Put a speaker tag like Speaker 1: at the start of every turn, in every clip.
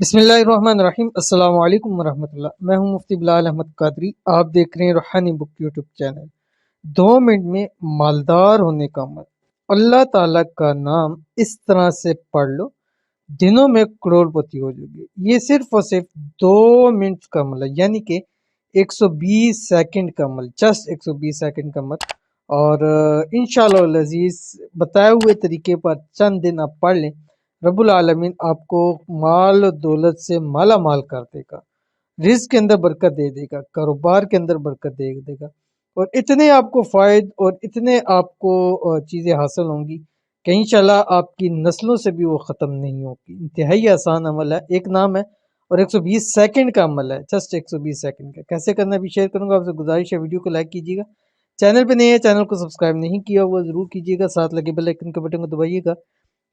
Speaker 1: بسم اللہ الرحمن الرحیم۔ السلام علیکم ورحمۃ اللہ۔ میں ہوں مفتی بلال احمد قادری۔ آپ دیکھ رہے ہیں روحانی بک یوٹیوب چینل۔ 2 منٹ میں مالدار ہونے کا عمل۔ اللہ تعالیٰ کا نام اس طرح سے پڑھ لو، دنوں میں کروڑ پتی ہو جائے گی۔ یہ صرف اور صرف 2 منٹ کا عمل ہے، یعنی کہ 120 سیکنڈ کا عمل، جسٹ 120 سیکنڈ کا عمل۔ اور انشاءاللہ العزیز بتائے ہوئے طریقے پر چند دن آپ پڑھ لیں، رب العالمین آپ کو مال و دولت سے مالا مال کر دے گا، رزق کے اندر برکت دے دے گا، کاروبار کے اندر برکت دے دے گا، اور اتنے آپ کو فائد اور اتنے آپ کو چیزیں حاصل ہوں گی کہ انشاءاللہ آپ کی نسلوں سے بھی وہ ختم نہیں ہوگی۔ انتہائی آسان عمل ہے، ایک نام ہے اور 120 سیکنڈ کا عمل ہے، جسٹ 120 سیکنڈ کا۔ کیسے کرنا بھی شیئر کروں گا آپ سے، گزارش ہے ویڈیو کو لائک کیجیے گا، چینل پہ نہیں ہے چینل کو سبسکرائب نہیں کیا ہوا ضرور کیجیے گا، ساتھ لگے بیل آئکن کے بٹن کو دبائیے گا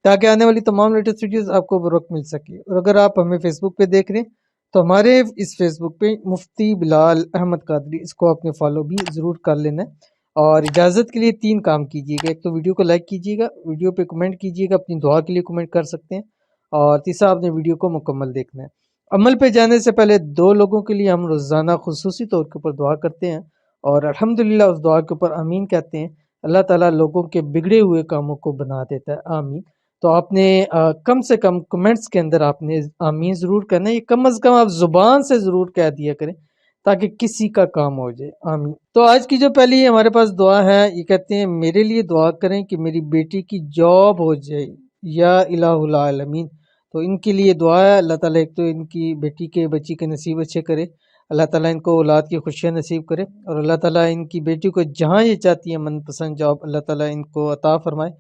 Speaker 1: تاکہ آنے والی تمام لیٹسٹ ویڈیوز آپ کو بروقت مل سکے۔ اور اگر آپ ہمیں فیس بک پہ دیکھ رہے ہیں تو ہمارے اس فیس بک پہ مفتی بلال احمد قادری، اس کو آپ نے فالو بھی ضرور کر لینا ہے۔ اور اجازت کے لیے 3 کام کیجیے گا، ایک تو ویڈیو کو لائک کیجیے گا، ویڈیو پہ کمنٹ کیجیے گا، اپنی دعا کے لیے کمنٹ کر سکتے ہیں، اور تیسرا آپ نے ویڈیو کو مکمل دیکھنا ہے۔ عمل پہ جانے سے پہلے 2 لوگوں کے لیے ہم روزانہ خصوصی طور کے اوپر دعا کرتے ہیں، اور الحمدللہ اس دعا کے اوپر آمین کہتے ہیں۔ اللہ تعالیٰ لوگوں کے بگڑے ہوئے کاموں کو بنا دیتا ہے، آمین۔ تو آپ نے کم سے کم کمنٹس کے اندر آپ نے آمین ضرور کرنا ہے، یہ کم از کم آپ زبان سے ضرور کہہ دیا کریں تاکہ کسی کا کام ہو جائے، آمین۔ تو آج کی جو پہلی ہمارے پاس دعا ہے، یہ کہتے ہیں میرے لیے دعا کریں کہ میری بیٹی کی جاب ہو جائے یا الہ العالمین۔ تو ان کے لیے دعا ہے، اللہ تعالیٰ ایک تو ان کی بیٹی کے بچی کے نصیب اچھے کرے، اللہ تعالیٰ ان کو اولاد کی خوشیاں نصیب کرے، اور اللہ تعالیٰ ان کی بیٹی کو جہاں یہ چاہتی ہے من پسند جاب اللہ تعالیٰ ان کو عطا فرمائے،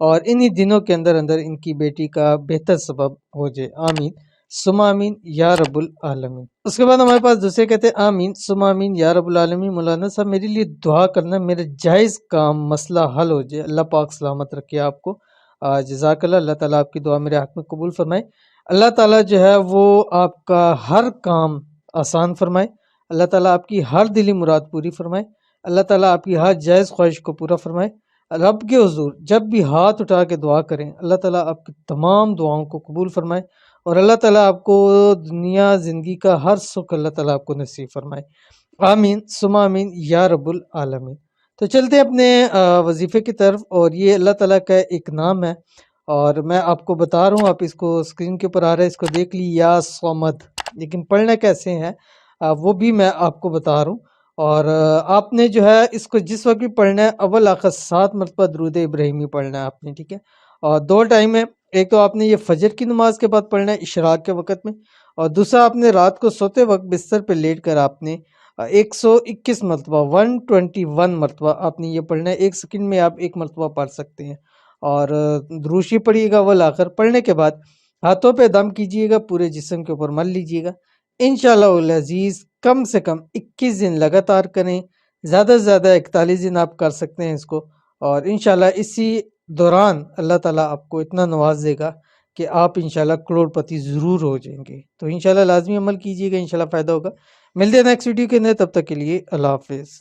Speaker 1: اور انہی دنوں کے اندر ان کی بیٹی کا بہتر سبب ہو جائے، آمین ثم آمین یا رب العالمین۔ اس کے بعد ہمارے پاس دوسرے کہتے ہیں آمین ثم آمین یا رب العالمین۔ مولانا صاحب میرے لیے دعا کرنا، میرا جائز کام مسئلہ حل ہو جائے، اللہ پاک سلامت رکھے آپ کو، جزاک اللہ، اللہ تعالیٰ آپ کی دعا میرے حق میں قبول فرمائے۔ اللہ تعالیٰ جو ہے وہ آپ کا ہر کام آسان فرمائے، اللہ تعالیٰ آپ کی ہر دلی مراد پوری فرمائے، اللہ تعالیٰ آپ کی ہر جائز خواہش کو پورا فرمائے۔ رب کے حضور جب بھی ہاتھ اٹھا کے دعا کریں، اللہ تعالیٰ آپ کی تمام دعاؤں کو قبول فرمائے، اور اللہ تعالیٰ آپ کو دنیا زندگی کا ہر سکھ اللہ تعالیٰ آپ کو نصیب فرمائے، آمین ثم آمین یا رب العالمین۔ تو چلتے ہیں اپنے وظیفے کی طرف، اور یہ اللہ تعالیٰ کا ایک نام ہے، اور میں آپ کو بتا رہا ہوں، آپ اس کو اسکرین کے اوپر آ رہا ہے، اس کو دیکھ لی، یا صمد، لیکن پڑھنا کیسے ہے وہ بھی میں آپ کو بتا رہا ہوں۔ اور آپ نے جو ہے اس کو جس وقت بھی پڑھنا ہے، اول آخر 7 مرتبہ درود ابراہیمی پڑھنا ہے آپ نے، ٹھیک ہے؟ اور 2 ٹائم ہے، ایک تو آپ نے یہ فجر کی نماز کے بعد پڑھنا ہے اشراق کے وقت میں، اور دوسرا آپ نے رات کو سوتے وقت بستر پہ لیٹ کر آپ نے 121 مرتبہ 121 مرتبہ آپ نے یہ پڑھنا ہے، 1 سیکنڈ میں آپ 1 مرتبہ پڑھ سکتے ہیں۔ اور دروشی پڑھیے گا اول آخر، پڑھنے کے بعد ہاتھوں پہ دم کیجیے گا، پورے جسم کے اوپر مل لیجیے گا، انشاءاللہ العزیز کم سے کم 21 دن لگاتار کریں، زیادہ سے زیادہ 41 دن آپ کر سکتے ہیں اس کو، اور انشاءاللہ اسی دوران اللہ تعالیٰ آپ کو اتنا نواز دے گا کہ آپ انشاءاللہ کروڑ پتی ضرور ہو جائیں گے۔ تو انشاءاللہ لازمی عمل کیجیے گا، انشاءاللہ فائدہ ہوگا۔ ملتے ہیں نیکسٹ ویڈیو کے اندر، تب تک کے لیے اللہ حافظ۔